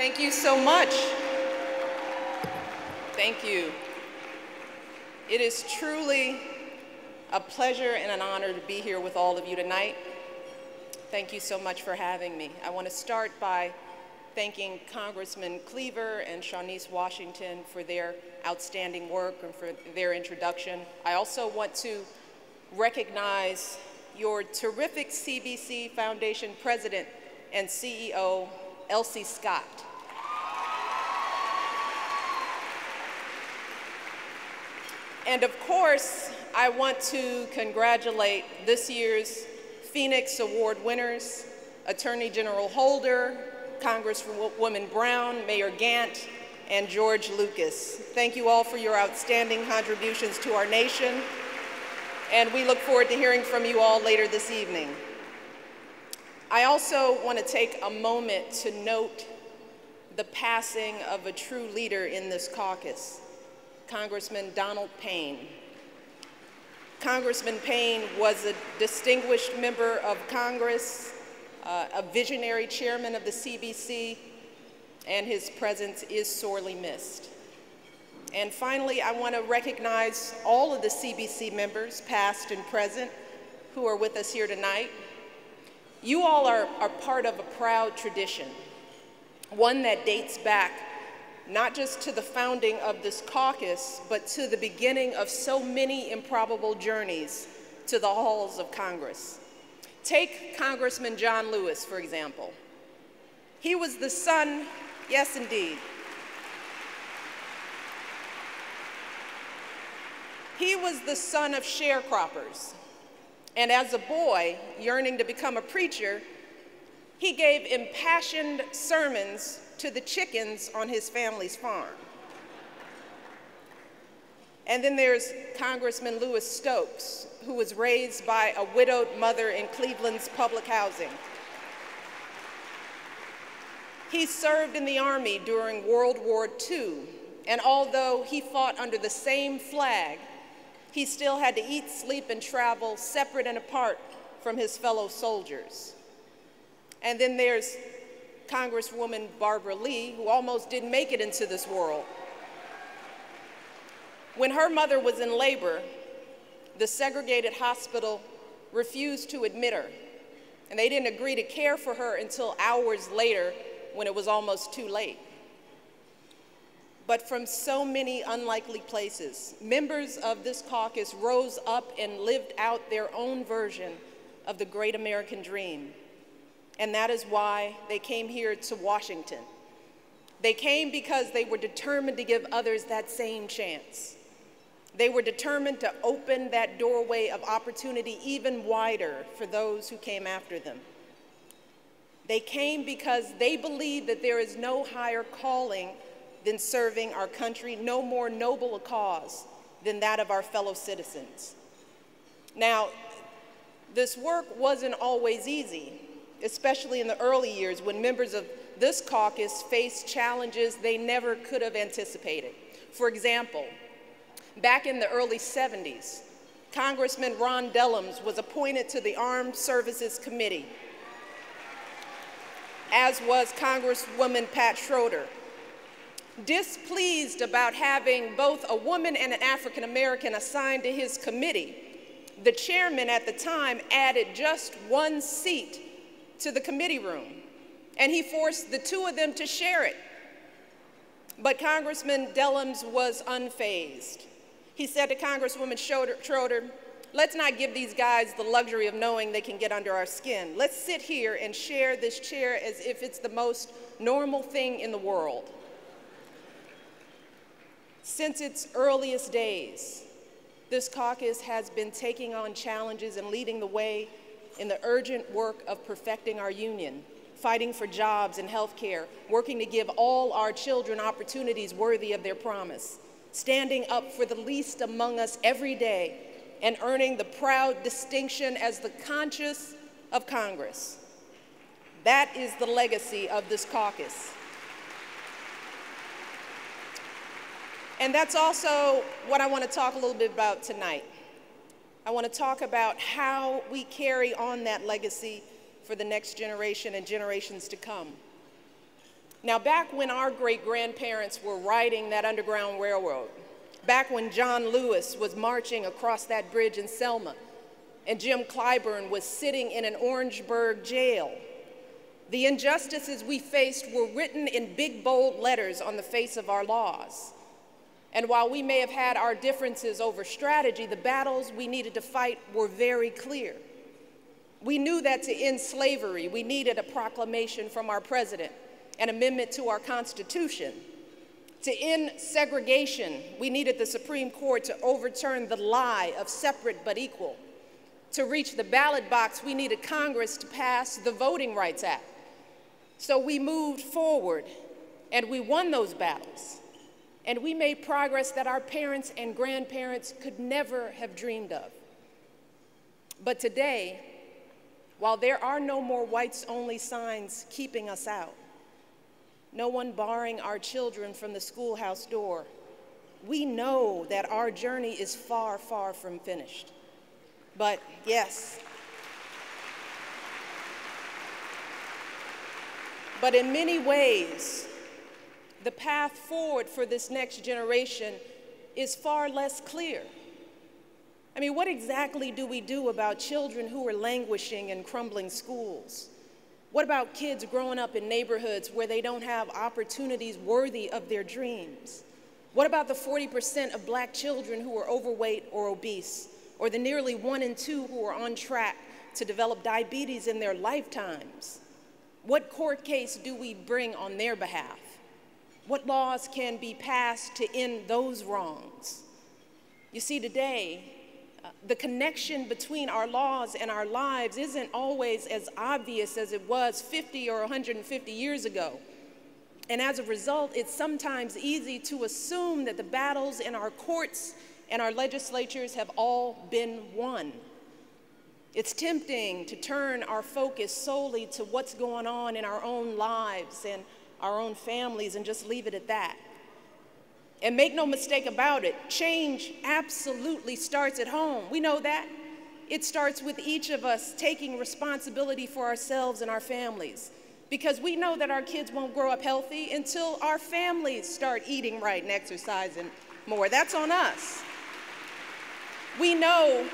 Thank you so much. Thank you. It is truly a pleasure and an honor to be here with all of you tonight. Thank you so much for having me. I want to start by thanking Congressman Cleaver and Shawnice Washington for their outstanding work and for their introduction. I also want to recognize your terrific CBC Foundation President and CEO, Elsie Scott. And of course, I want to congratulate this year's Phoenix Award winners, Attorney General Holder, Congresswoman Brown, Mayor Gant, and George Lucas. Thank you all for your outstanding contributions to our nation, and we look forward to hearing from you all later this evening. I also want to take a moment to note the passing of a true leader in this caucus, Congressman Donald Payne. Congressman Payne was a distinguished member of Congress, a visionary chairman of the CBC, and his presence is sorely missed. And finally, I want to recognize all of the CBC members, past and present, who are with us here tonight. You all are part of a proud tradition, one that dates back not just to the founding of this caucus, but to the beginning of so many improbable journeys to the halls of Congress. Take Congressman John Lewis, for example. He was the son, yes indeed, he was the son of sharecroppers. And as a boy, yearning to become a preacher, he gave impassioned sermons to the chickens on his family's farm. And then there's Congressman Lewis Stokes, who was raised by a widowed mother in Cleveland's public housing. He served in the Army during World War II, and although he fought under the same flag, he still had to eat, sleep, and travel separate and apart from his fellow soldiers. And then there's Congresswoman Barbara Lee, who almost didn't make it into this world. When her mother was in labor, the segregated hospital refused to admit her, and they didn't agree to care for her until hours later when it was almost too late. But from so many unlikely places, members of this caucus rose up and lived out their own version of the great American dream. And that is why they came here to Washington. They came because they were determined to give others that same chance. They were determined to open that doorway of opportunity even wider for those who came after them. They came because they believed that there is no higher calling than serving our country, no more noble a cause than that of our fellow citizens. Now, this work wasn't always easy, especially in the early years when members of this caucus faced challenges they never could have anticipated. For example, back in the early 70s, Congressman Ron Dellums was appointed to the Armed Services Committee, as was Congresswoman Pat Schroeder. Displeased about having both a woman and an African American assigned to his committee, the chairman at the time added just one seat to the committee room, and he forced the two of them to share it. But Congressman Dellums was unfazed. He said to Congresswoman Schroeder, let's not give these guys the luxury of knowing they can get under our skin. Let's sit here and share this chair as if it's the most normal thing in the world. Since its earliest days, this caucus has been taking on challenges and leading the way in the urgent work of perfecting our union, fighting for jobs and health care, working to give all our children opportunities worthy of their promise, standing up for the least among us every day, and earning the proud distinction as the conscience of Congress. That is the legacy of this caucus. And that's also what I want to talk a little bit about tonight. I want to talk about how we carry on that legacy for the next generation and generations to come. Now, back when our great-grandparents were riding that Underground Railroad, back when John Lewis was marching across that bridge in Selma, and Jim Clyburn was sitting in an Orangeburg jail, the injustices we faced were written in big, bold letters on the face of our laws. And while we may have had our differences over strategy, the battles we needed to fight were very clear. We knew that to end slavery, we needed a proclamation from our president, an amendment to our Constitution. To end segregation, we needed the Supreme Court to overturn the lie of separate but equal. To reach the ballot box, we needed Congress to pass the Voting Rights Act. So we moved forward, and we won those battles. And we made progress that our parents and grandparents could never have dreamed of. But today, while there are no more whites-only signs keeping us out, no one barring our children from the schoolhouse door, we know that our journey is far, far from finished. But yes, but in many ways, the path forward for this next generation is far less clear. I mean, what exactly do we do about children who are languishing in crumbling schools? What about kids growing up in neighborhoods where they don't have opportunities worthy of their dreams? What about the 40% of black children who are overweight or obese, or the nearly 1 in 2 who are on track to develop diabetes in their lifetimes? What court case do we bring on their behalf? What laws can be passed to end those wrongs? You see, today, the connection between our laws and our lives isn't always as obvious as it was 50 or 150 years ago. And as a result, it's sometimes easy to assume that the battles in our courts and our legislatures have all been won. It's tempting to turn our focus solely to what's going on in our own lives and our own families and just leave it at that. And make no mistake about it, change absolutely starts at home. We know that. It starts with each of us taking responsibility for ourselves and our families, because we know that our kids won't grow up healthy until our families start eating right and exercising more. That's on us. We know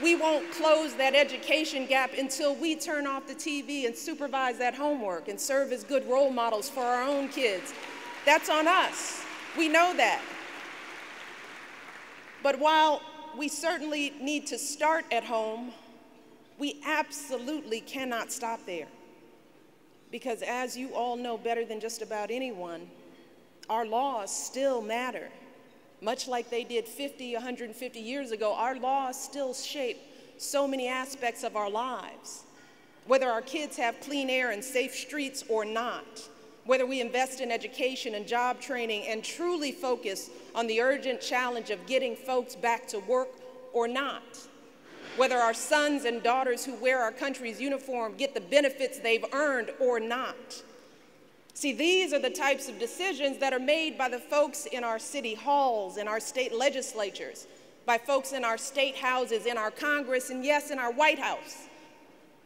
we won't close that education gap until we turn off the TV and supervise that homework and serve as good role models for our own kids. That's on us. We know that. But while we certainly need to start at home, we absolutely cannot stop there. Because as you all know better than just about anyone, our laws still matter. Much like they did 50, 150 years ago, our laws still shape so many aspects of our lives. Whether our kids have clean air and safe streets or not, whether we invest in education and job training and truly focus on the urgent challenge of getting folks back to work or not, whether our sons and daughters who wear our country's uniform get the benefits they've earned or not. See, these are the types of decisions that are made by the folks in our city halls, in our state legislatures, by folks in our state houses, in our Congress, and yes, in our White House.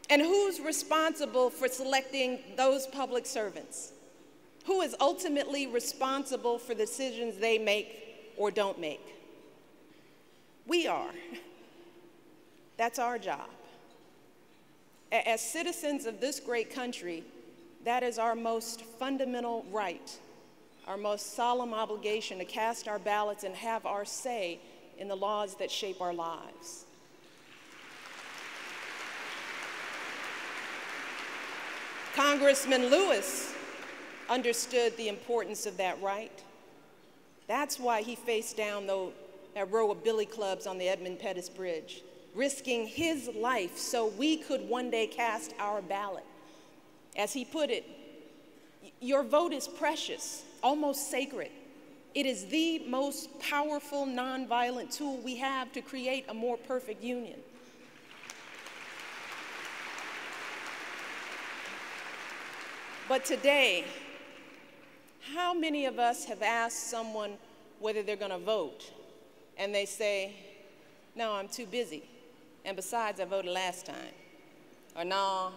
And who's responsible for selecting those public servants? Who is ultimately responsible for the decisions they make or don't make? We are. That's our job. As citizens of this great country, that is our most fundamental right, our most solemn obligation to cast our ballots and have our say in the laws that shape our lives. Congressman Lewis understood the importance of that right. That's why he faced down that row of billy clubs on the Edmund Pettus Bridge, risking his life so we could one day cast our ballot. As he put it, your vote is precious, almost sacred. It is the most powerful nonviolent tool we have to create a more perfect union. But today, how many of us have asked someone whether they're going to vote, and they say, no, I'm too busy, and besides, I voted last time, or no,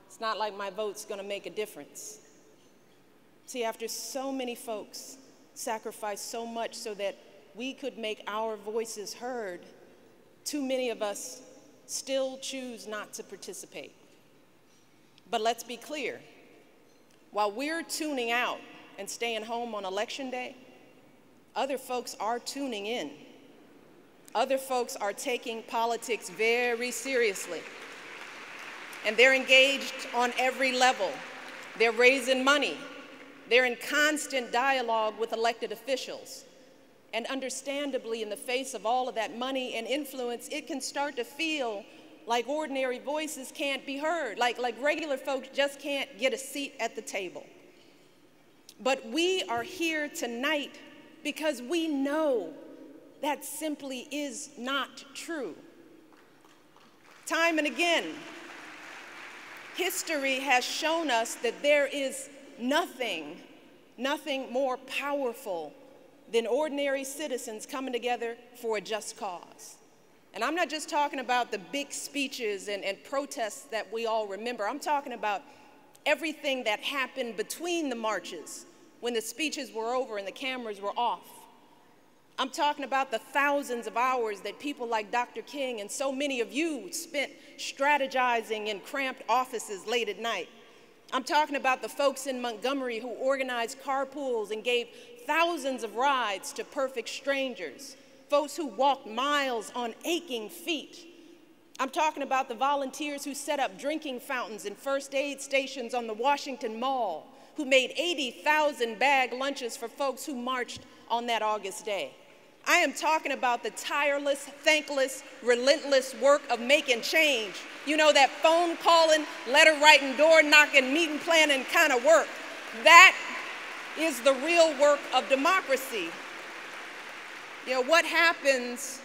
it's not like my vote's going to make a difference. See, after so many folks sacrificed so much so that we could make our voices heard, too many of us still choose not to participate. But let's be clear, while we're tuning out and staying home on Election Day, other folks are tuning in. Other folks are taking politics very seriously. And they're engaged on every level. They're raising money. They're in constant dialogue with elected officials. And understandably, in the face of all of that money and influence, it can start to feel like ordinary voices can't be heard, like regular folks just can't get a seat at the table. But we are here tonight because we know that simply is not true. Time and again, history has shown us that there is nothing more powerful than ordinary citizens coming together for a just cause. And I'm not just talking about the big speeches and protests that we all remember. I'm talking about everything that happened between the marches when the speeches were over and the cameras were off. I'm talking about the thousands of hours that people like Dr. King and so many of you spent strategizing in cramped offices late at night. I'm talking about the folks in Montgomery who organized carpools and gave thousands of rides to perfect strangers, folks who walked miles on aching feet. I'm talking about the volunteers who set up drinking fountains and first aid stations on the Washington Mall, who made 80,000 bag lunches for folks who marched on that August day. I am talking about the tireless, thankless, relentless work of making change. You know, that phone calling, letter writing, door knocking, meeting planning kind of work. That is the real work of democracy. You know, what happens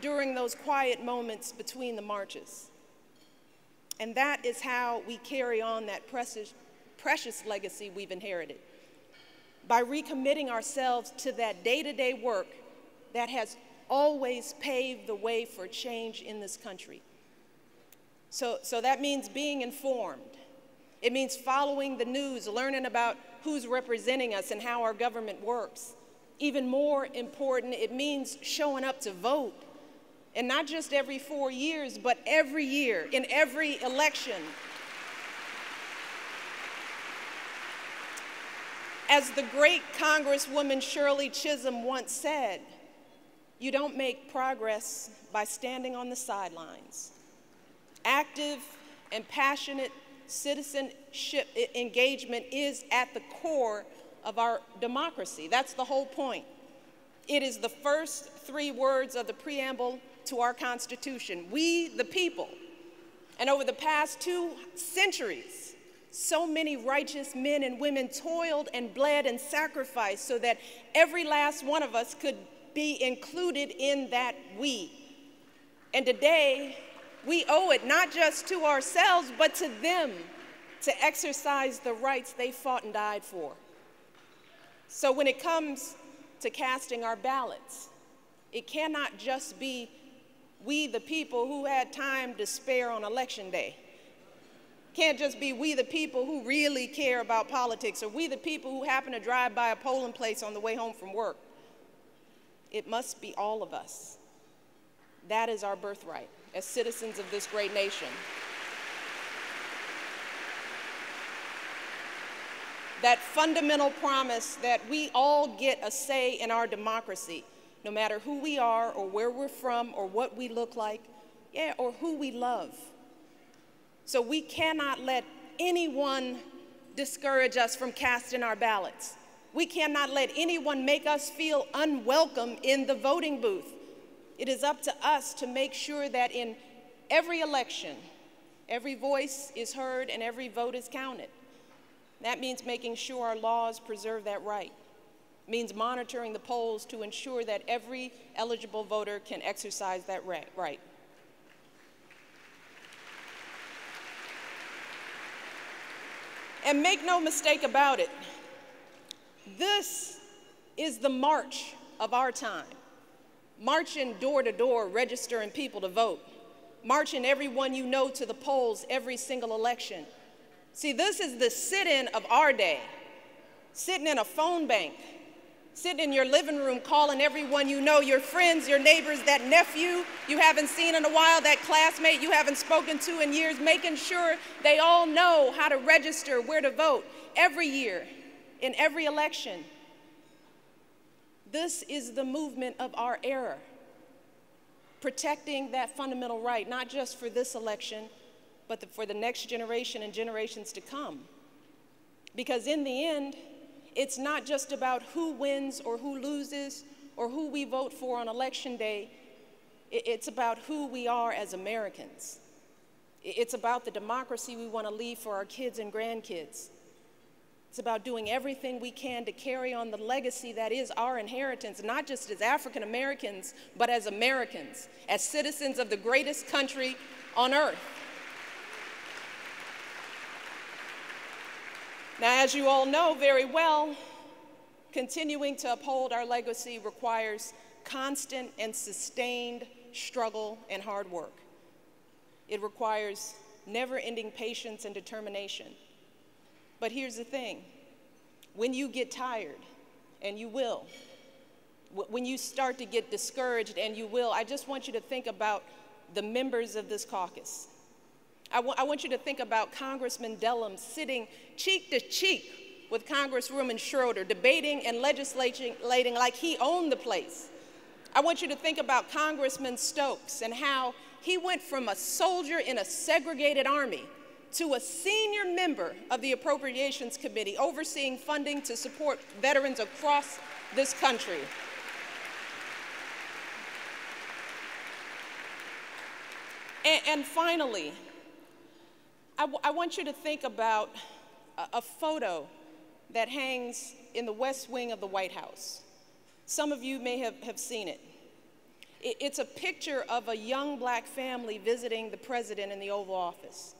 during those quiet moments between the marches? And that is how we carry on that precious legacy we've inherited. By recommitting ourselves to that day-to-day work that has always paved the way for change in this country. So that means being informed. It means following the news, learning about who's representing us and how our government works. Even more important, it means showing up to vote. And not just every 4 years, but every year, in every election. As the great Congresswoman Shirley Chisholm once said, you don't make progress by standing on the sidelines. Active and passionate citizenship engagement is at the core of our democracy. That's the whole point. It is the first 3 words of the preamble to our Constitution, we the people. And over the past 2 centuries, so many righteous men and women toiled and bled and sacrificed so that every last one of us could be included in that we. And today, we owe it not just to ourselves, but to them to exercise the rights they fought and died for. So when it comes to casting our ballots, it cannot just be we the people who had time to spare on Election Day. It can't just be we the people who really care about politics or we the people who happen to drive by a polling place on the way home from work. It must be all of us. That is our birthright as citizens of this great nation. That fundamental promise that we all get a say in our democracy, no matter who we are or where we're from or what we look like, or who we love. So we cannot let anyone discourage us from casting our ballots. We cannot let anyone make us feel unwelcome in the voting booth. It is up to us to make sure that in every election, every voice is heard and every vote is counted. That means making sure our laws preserve that right. It means monitoring the polls to ensure that every eligible voter can exercise that right. And make no mistake about it, this is the march of our time. Marching door to door, registering people to vote. Marching everyone you know to the polls every single election. See, this is the sit-in of our day. sitting in a phone bank, sitting in your living room calling everyone you know, your friends, your neighbors, that nephew you haven't seen in a while, that classmate you haven't spoken to in years, making sure they all know how to register, where to vote every year, in every election. This is the movement of our era, protecting that fundamental right, not just for this election, but for the next generation and generations to come. Because in the end, it's not just about who wins or who loses or who we vote for on election day. It's about who we are as Americans. It's about the democracy we want to leave for our kids and grandkids. It's about doing everything we can to carry on the legacy that is our inheritance, not just as African Americans, but as Americans, as citizens of the greatest country on earth. Now, as you all know very well, continuing to uphold our legacy requires constant and sustained struggle and hard work. It requires never-ending patience and determination. But here's the thing. When you get tired, and you will, when you start to get discouraged, and you will, I just want you to think about the members of this caucus. I want you to think about Congressman Dellum sitting cheek to cheek with Congresswoman Schroeder, debating and legislating like he owned the place. I want you to think about Congressman Stokes and how he went from a soldier in a segregated army to a senior member of the Appropriations Committee overseeing funding to support veterans across this country. And finally, I want you to think about a photo that hangs in the West Wing of the White House. Some of you may have seen it. It's a picture of a young black family visiting the president in the Oval Office.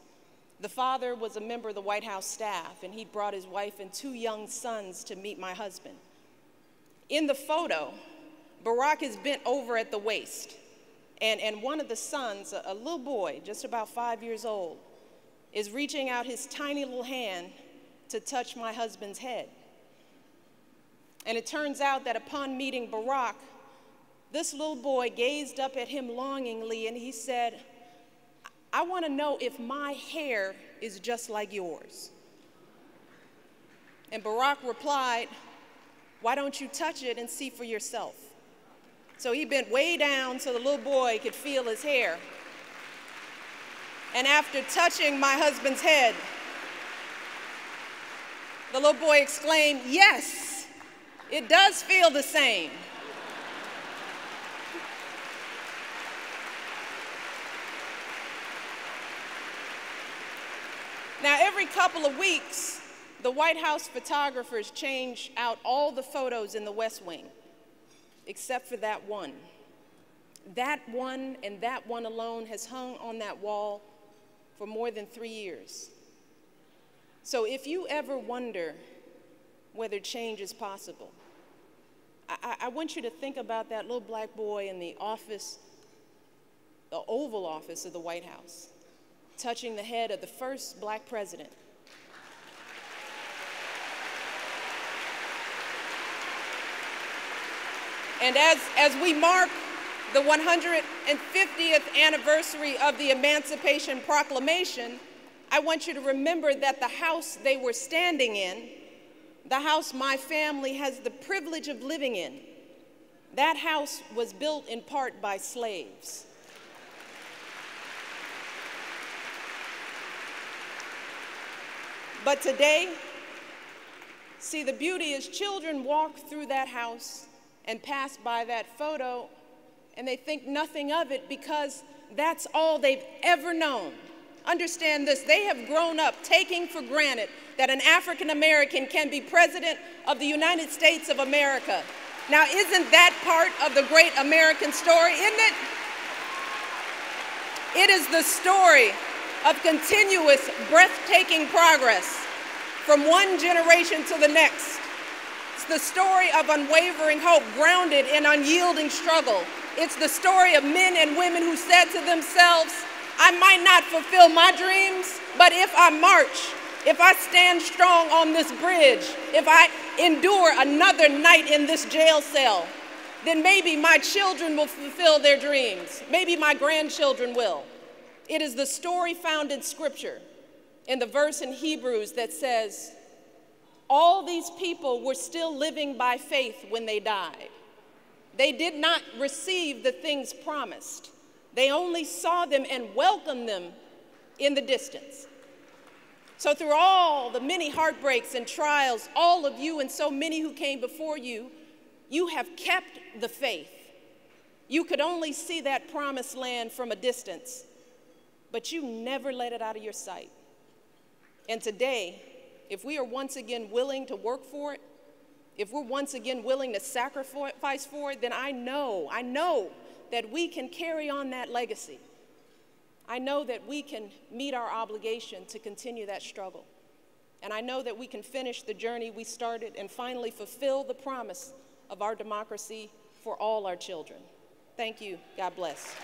The father was a member of the White House staff, and he brought his wife and 2 young sons to meet my husband. In the photo, Barack is bent over at the waist, and one of the sons, a little boy, just about 5 years old, is reaching out his tiny little hand to touch my husband's head. And it turns out that upon meeting Barack, this little boy gazed up at him longingly and he said, "I want to know if my hair is just like yours." And Barack replied, "Why don't you touch it and see for yourself?" So he bent way down so the little boy could feel his hair. And after touching my husband's head, the little boy exclaimed, "Yes, it does feel the same." Now, every couple of weeks, the White House photographers change out all the photos in the West Wing, except for that one. That one and that one alone has hung on that wall for more than 3 years. So if you ever wonder whether change is possible, I want you to think about that little black boy in the office, the Oval Office of the White House, touching the head of the first black president. And as we mark the 150th anniversary of the Emancipation Proclamation, I want you to remember that the house they were standing in, the house my family has the privilege of living in, that house was built in part by slaves. But today, see, the beauty is children walk through that house and pass by that photo and they think nothing of it because that's all they've ever known. Understand this, they have grown up taking for granted that an African American can be president of the United States of America. Now, isn't that part of the great American story, isn't it? It is the story of continuous, breathtaking progress from one generation to the next. It's the story of unwavering hope, grounded in unyielding struggle. It's the story of men and women who said to themselves, I might not fulfill my dreams, but if I march, if I stand strong on this bridge, if I endure another night in this jail cell, then maybe my children will fulfill their dreams. Maybe my grandchildren will. It is the story found in Scripture, in the verse in Hebrews that says, all these people were still living by faith when they died. They did not receive the things promised. They only saw them and welcomed them in the distance. So through all the many heartbreaks and trials, all of you and so many who came before you, you have kept the faith. You could only see that promised land from a distance, but you never let it out of your sight. And today, if we are once again willing to work for it, if we're once again willing to sacrifice for it, then I know that we can carry on that legacy. I know that we can meet our obligation to continue that struggle. And I know that we can finish the journey we started and finally fulfill the promise of our democracy for all our children. Thank you. God bless.